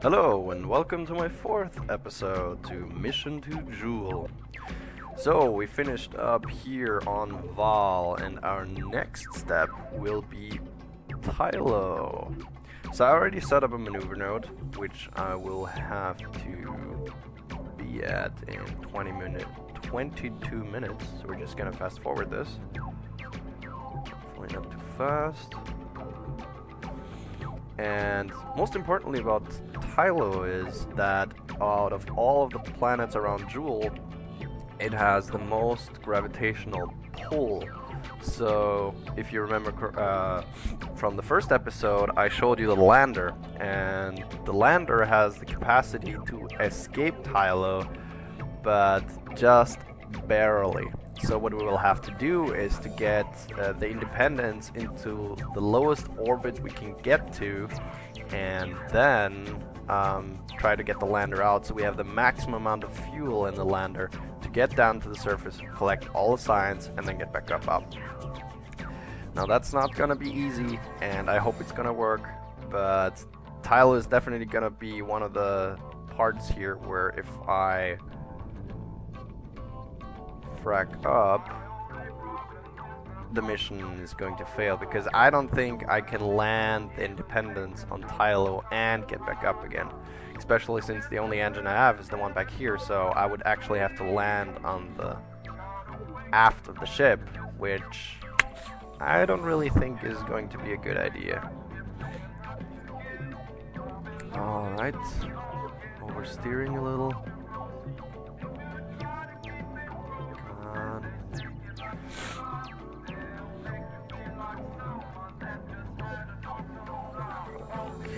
Hello and welcome to my fourth episode to Mission to Jool. So we finished up here on Val and our next step will be Tylo. So I already set up a maneuver node which I will have to be at in 22 minutes. So we're just gonna fast forward this. Hopefully not too fast. And most importantly about Tylo is that out of all of the planets around Jool, it has the most gravitational pull. So if you remember from the first episode, I showed you the lander, and the lander has the capacity to escape Tylo, but just barely. So what we will have to do is to get the Independence into the lowest orbit we can get to, and then try to get the lander out so we have the maximum amount of fuel in the lander to get down to the surface, collect all the science, and then get back up. Now that's not gonna be easy, and I hope it's gonna work, but Tylo is definitely gonna be one of the parts here where if I frack up, the mission is going to fail, because I don't think I can land the Independence on Tylo and get back up again, especially since the only engine I have is the one back here. So I would actually have to land on the aft of the ship, which I don't really think is going to be a good idea. Alright, oversteering a little.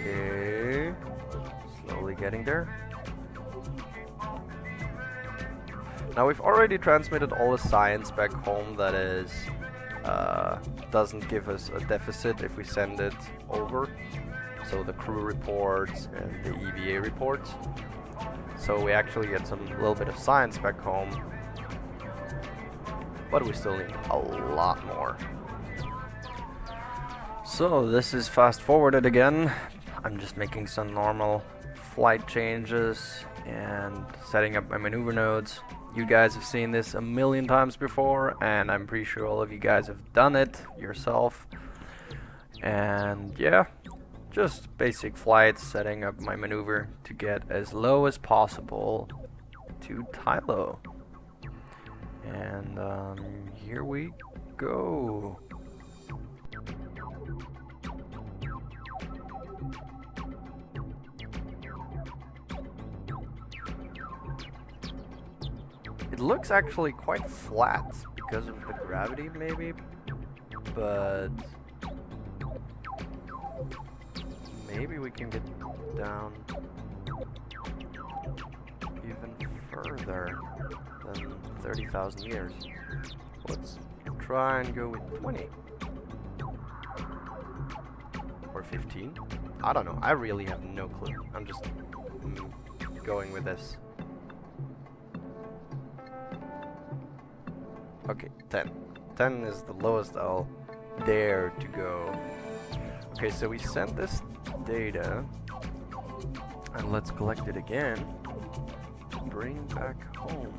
Okay, slowly getting there. Now we've already transmitted all the science back home, that is, doesn't give us a deficit if we send it over. So the crew reports and the EVA reports. So we actually get some little bit of science back home, but we still need a lot more. So this is fast forwarded again. I'm just making some normal flight changes and setting up my maneuver nodes. You guys have seen this a million times before, and I'm pretty sure all of you guys have done it yourself. And yeah, just basic flights, setting up my maneuver to get as low as possible to Tylo. And here we go. It looks actually quite flat because of the gravity, maybe, but maybe we can get down even further than 30,000 years. Let's try and go with 20 or 15. I don't know. I really have no clue. I'm just going with this. Okay, 10. 10 is the lowest I'll dare to go. Okay, so we sent this data, and let's collect it again to bring back home.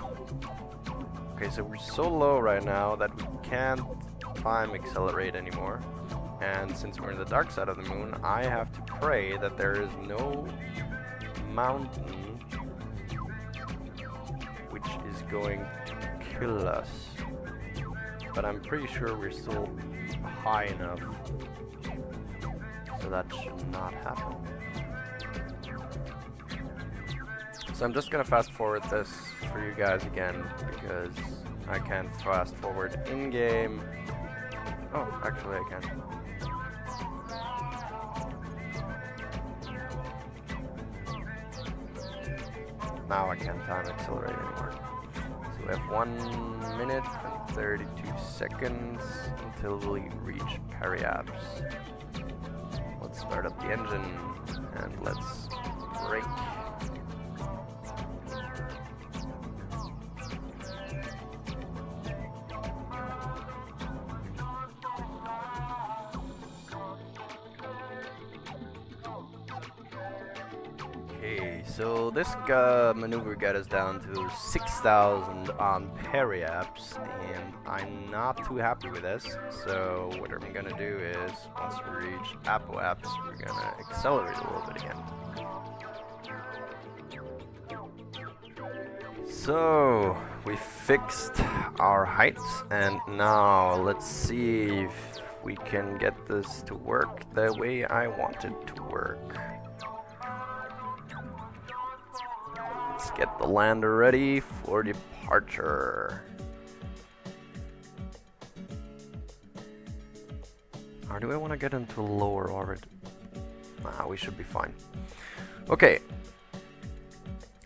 Okay, so we're so low right now that we can't time accelerate anymore. And since we're in the dark side of the moon, I have to pray that there is no mountain which is going to kill us. But I'm pretty sure we're still high enough, so that should not happen. So I'm just gonna fast forward this for you guys again, because I can't fast forward in-game. Oh, actually I can. Now I can't time accelerate anymore. So we have 1 minute and 32 seconds until we reach Periapse. Let's start up the engine and let's brake. Okay, so this maneuver got us down to 6,000 on periapps, and I'm not too happy with this. So what I'm gonna do is, once we reach apoapps, we're gonna accelerate a little bit again. So we fixed our heights, and now let's see if we can get this to work the way I want it to work. Let's get the lander ready for departure. Or do I want to get into lower orbit? Nah, we should be fine. Okay.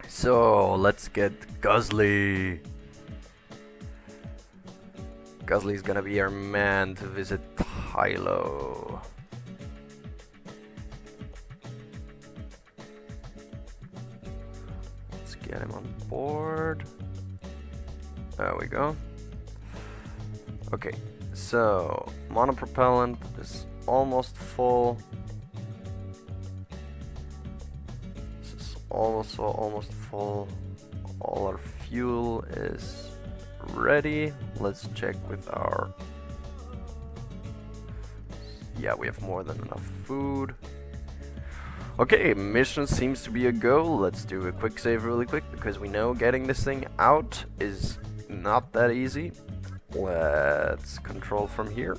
So, let's get Guzzly. Guzzly's gonna be our man to visit Tylo. Let's get him on board. There we go. Okay, so monopropellant is almost full. This is also almost full. All our fuel is ready. Let's check with our... Yeah, we have more than enough food. Okay, mission seems to be a go. Let's do a quick save really quick, because we know getting this thing out is not that easy. Let's control from here.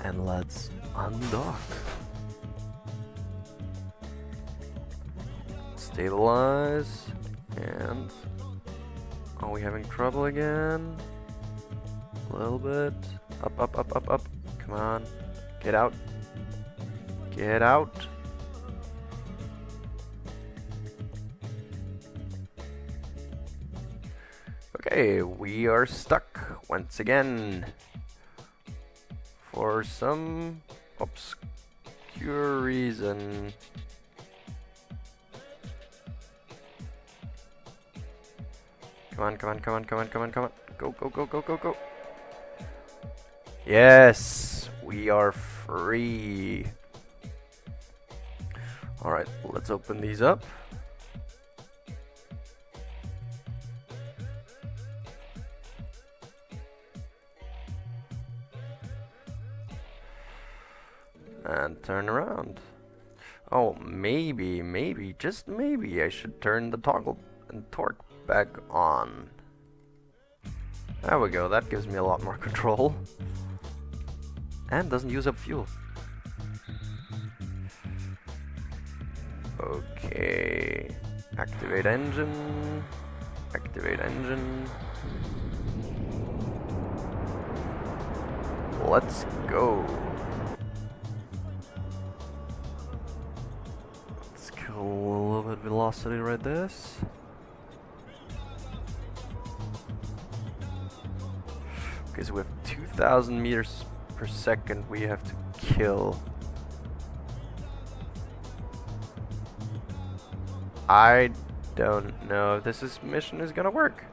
And let's undock. Stabilize. And... are we having trouble again? A little bit. Up, up, up, up, up. Come on. Get out. Get out. Okay, we are stuck once again. For some obscure reason. Come on, come on, come on, come on, come on, come on. Go, go, go, go, go, go. Yes, we are free. Alright, let's open these up. And turn around. Oh, maybe, just maybe I should turn the toggle and torque back on. There we go, that gives me a lot more control. And doesn't use up fuel. Okay. Activate engine. Activate engine. Let's go. Let's kill a little bit of velocity right this. Okay, so we have 2,000 meters per second we have to kill. I don't know if this mission is gonna work.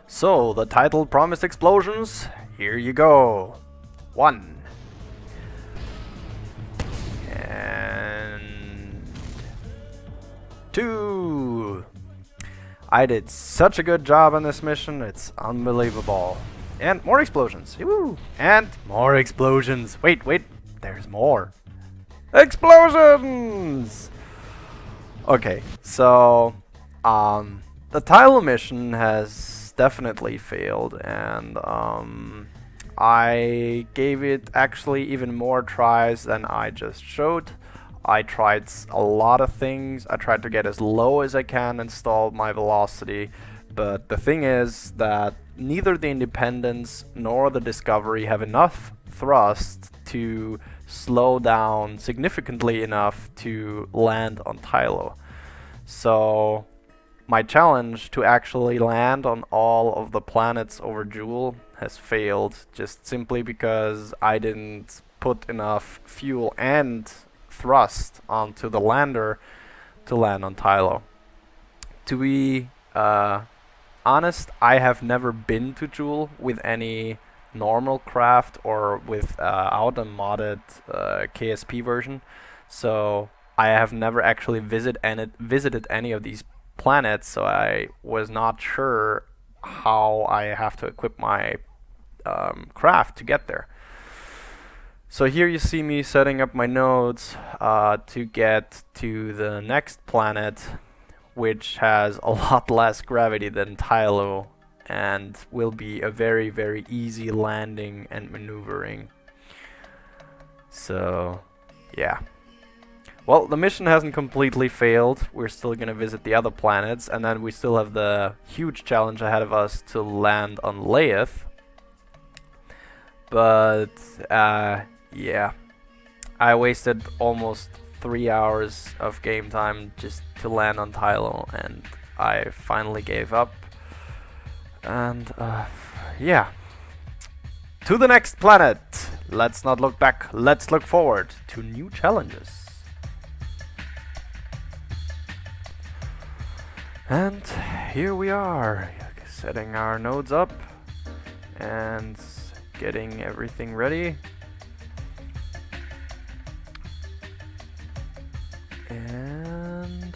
So, the title promised explosions. Here you go. 1. And 2. I did such a good job on this mission, it's unbelievable. And more explosions. Woo! And more explosions. Wait, there's more. Explosions! Okay, so the Tylo mission has definitely failed, and I gave it actually even more tries than I just showed. I tried a lot of things. I tried to get as low as I can and stall my velocity, but the thing is that neither the Independence nor the Discovery have enough thrust to slow down significantly enough to land on Tylo. So my challenge to actually land on all of the planets over Jool has failed, just simply because I didn't put enough fuel and thrust onto the lander to land on Tylo. To be honest, I have never been to Jool with any normal craft or without a modded KSP version. So I have never actually visited any of these planets, so I was not sure how I have to equip my craft to get there. So here you see me setting up my nodes to get to the next planet, which has a lot less gravity than Tylo and will be a very, very easy landing and maneuvering. So, yeah. Well, the mission hasn't completely failed. We're still gonna visit the other planets, and then we still have the huge challenge ahead of us to land on Leith. But, yeah. I wasted almost 3 hours of game time just to land on Tylo, and I finally gave up. And, yeah. To the next planet! Let's not look back, let's look forward to new challenges. And here we are, setting our nodes up and getting everything ready. And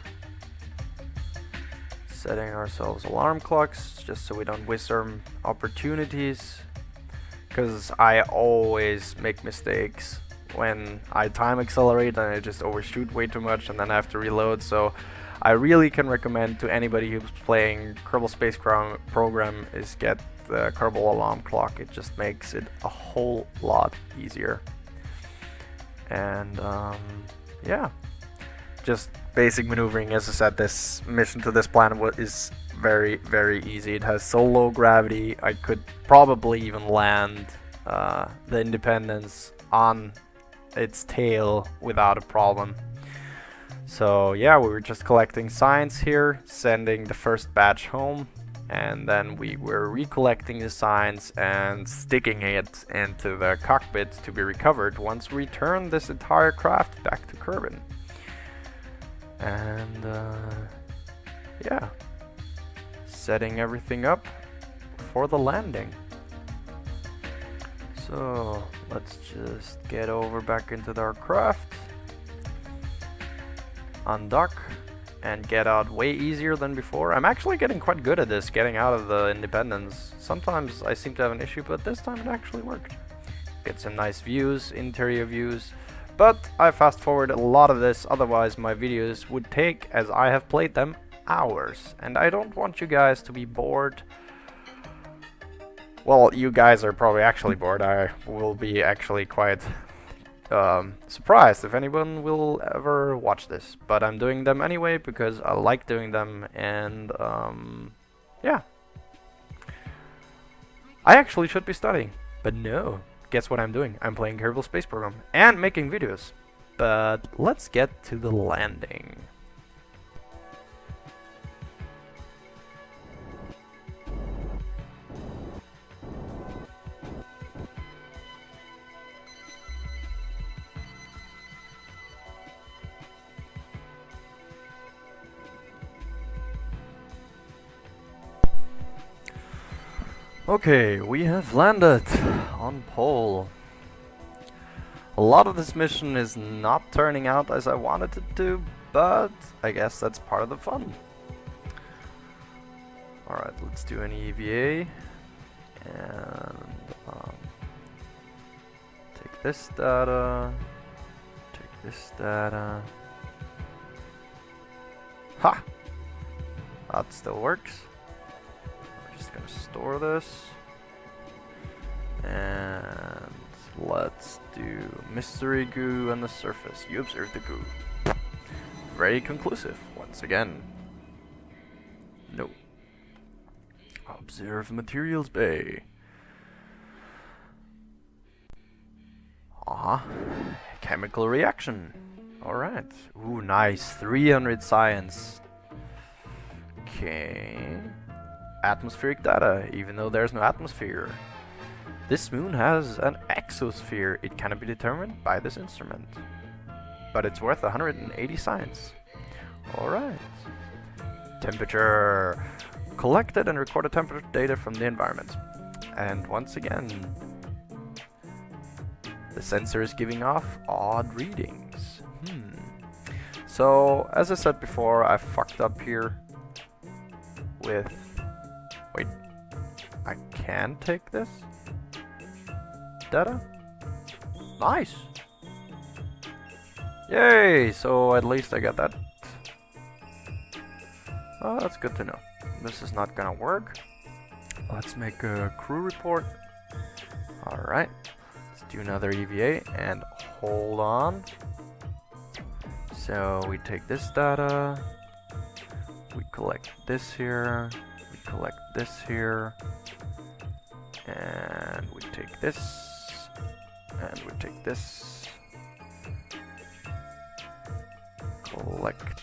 setting ourselves alarm clocks just so we don't waste our opportunities, because I always make mistakes when I time accelerate and I just overshoot way too much and then I have to reload. So I really can recommend to anybody who's playing Kerbal Space Program is get the Kerbal alarm clock. It just makes it a whole lot easier. And yeah, just basic maneuvering. As I said, this mission to this planet is very, very easy. It has so low gravity, I could probably even land the Independence on its tail without a problem. So yeah, we were just collecting signs here, sending the first batch home, and then we were recollecting the signs and sticking it into the cockpit to be recovered once we return this entire craft back to Kerbin. And yeah, setting everything up for the landing. So let's just get over back into our craft, undock, and get out way easier than before. I'm actually getting quite good at this, getting out of the Independence. Sometimes I seem to have an issue, but this time it actually worked. Get some nice views, interior views. But I fast forward a lot of this, otherwise my videos would take, as I have played them, hours. And I don't want you guys to be bored. Well, you guys are probably actually bored. I will be actually quite surprised if anyone will ever watch this. But I'm doing them anyway because I like doing them, and yeah. I actually should be studying, but no. Guess what I'm doing? I'm playing Kerbal Space Program and making videos. But let's get to the landing. Okay, we have landed on Pole. A lot of this mission is not turning out as I wanted it to, but I guess that's part of the fun. Alright, let's do an EVA. And take this data. Take this data. Ha! That still works. Just gonna store this, and let's do mystery goo on the surface. You observe the goo. Very conclusive once again. No. Observe materials bay. Chemical reaction. Alright. Ooh, nice. 300 science. Okay. Atmospheric data, even though there's no atmosphere. This moon has an exosphere. It cannot be determined by this instrument, but it's worth 180 science. Alright. Temperature. Collected and recorded temperature data from the environment. And once again, the sensor is giving off odd readings. So, as I said before, I fucked up here with... Wait, I can take this data? Nice! Yay! So at least I got that. Oh, that's good to know. This is not gonna work. Let's make a crew report. Alright. Let's do another EVA and hold on. So we take this data. We collect this here. We collect this here. And we take this. And we take this. Collect.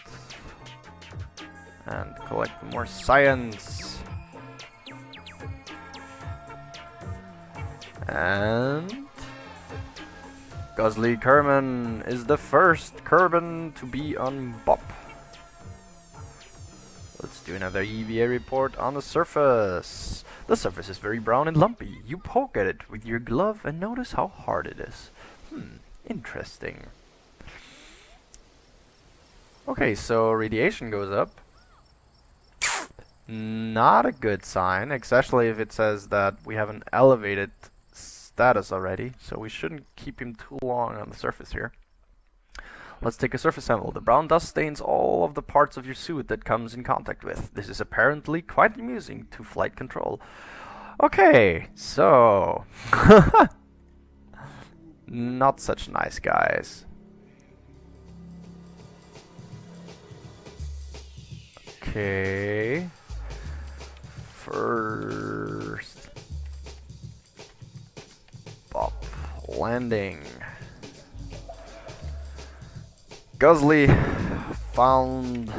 And collect more science. And Guzly Kerman is the first Kerbin to be on BOP. Let's do another EVA report on the surface. The surface is very brown and lumpy. You poke at it with your glove and notice how hard it is. Interesting. Okay, so radiation goes up. Not a good sign, especially if it says that we have an elevated status already, so we shouldn't keep him too long on the surface here. Let's take a surface sample. The brown dust stains all of the parts of your suit that comes in contact with. This is apparently quite amusing to flight control. Okay, so... not such nice guys. Okay. First BOP landing. Guzly found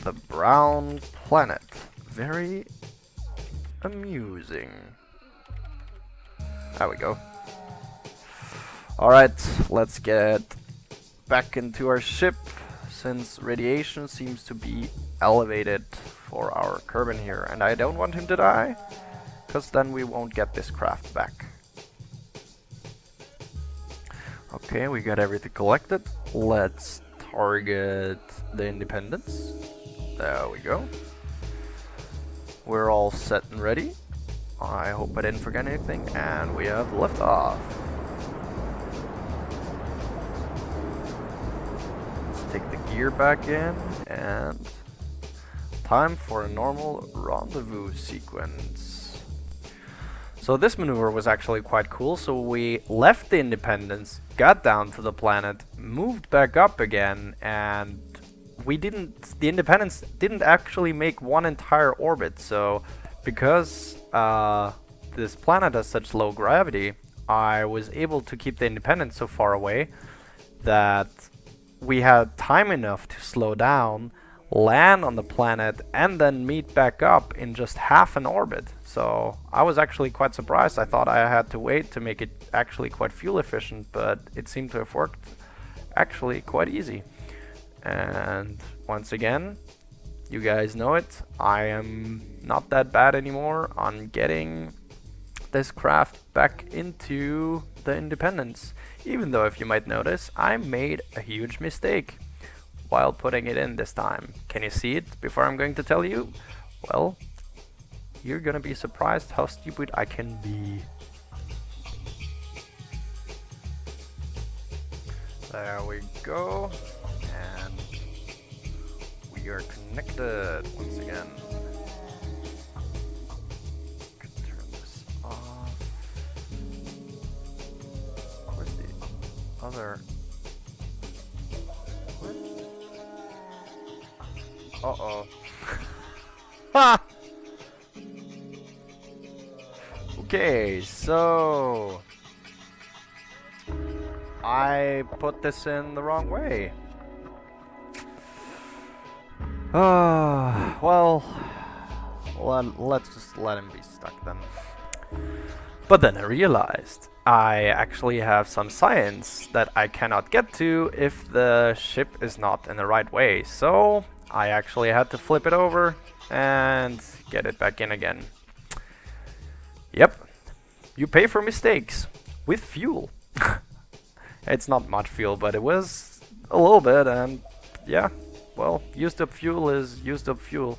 the brown planet. Very amusing. There we go. Alright, let's get back into our ship, since radiation seems to be elevated for our Kerbin here, and I don't want him to die, because then we won't get this craft back. Okay, we got everything collected. Let's target the Independence. There we go. We're all set and ready. I hope I didn't forget anything, and we have liftoff. Let's take the gear back in, and time for a normal rendezvous sequence. So this maneuver was actually quite cool. So we left the Independence, got down to the planet, moved back up again, and the Independence didn't actually make one entire orbit. So because this planet has such low gravity, I was able to keep the Independence so far away that we had time enough to slow down, land on the planet, and then meet back up in just half an orbit. So I was actually quite surprised. I thought I had to wait to make it actually quite fuel efficient, but it seemed to have worked actually quite easy. And once again, you guys know it, I am not that bad anymore on getting this craft back into the Independence, even though, if you might notice, I made a huge mistake while putting it in this time. Can you see it before I'm going to tell you? Well, you're gonna be surprised how stupid I can be. There we go, and we are connected once again. Could turn this off. Where's the other? Uh-oh. Ha! Okay, so I put this in the wrong way. Well, let's just let him be stuck then. But then I realized I actually have some science that I cannot get to if the ship is not in the right way. So I actually had to flip it over and get it back in again. Yep, you pay for mistakes with fuel. It's not much fuel, but it was a little bit, and yeah, well, used up fuel is used up fuel.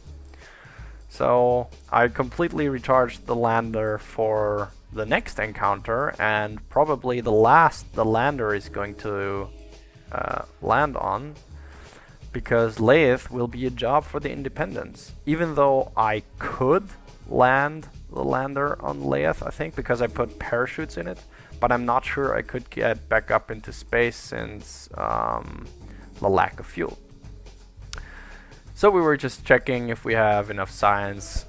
So I completely recharged the lander for the next encounter, and probably the last the lander is going to land on, because Layth will be a job for the Independence. Even though I could land the lander on Layth, I think, because I put parachutes in it, but I'm not sure I could get back up into space since the lack of fuel. So we were just checking if we have enough science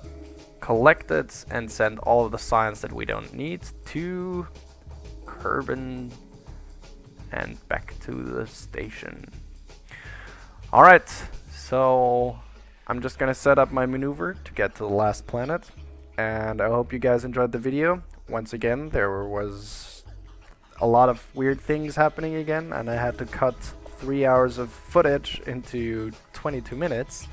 collected and send all of the science that we don't need to Kerbin and back to the station. Alright, so I'm just gonna set up my maneuver to get to the last planet, and I hope you guys enjoyed the video. Once again, there was a lot of weird things happening again, and I had to cut 3 hours of footage into 22 minutes,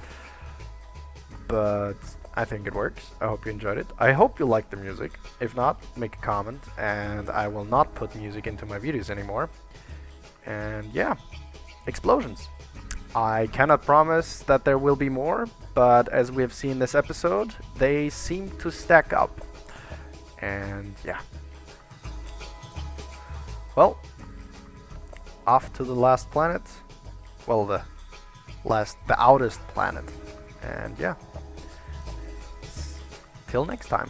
but I think it works. I hope you enjoyed it. I hope you liked the music. If not, make a comment, and I will not put music into my videos anymore. And yeah, explosions. I cannot promise that there will be more, but as we have seen this episode, they seem to stack up. And yeah. Well, off to the last planet. Well, the outest planet. And yeah. Till next time.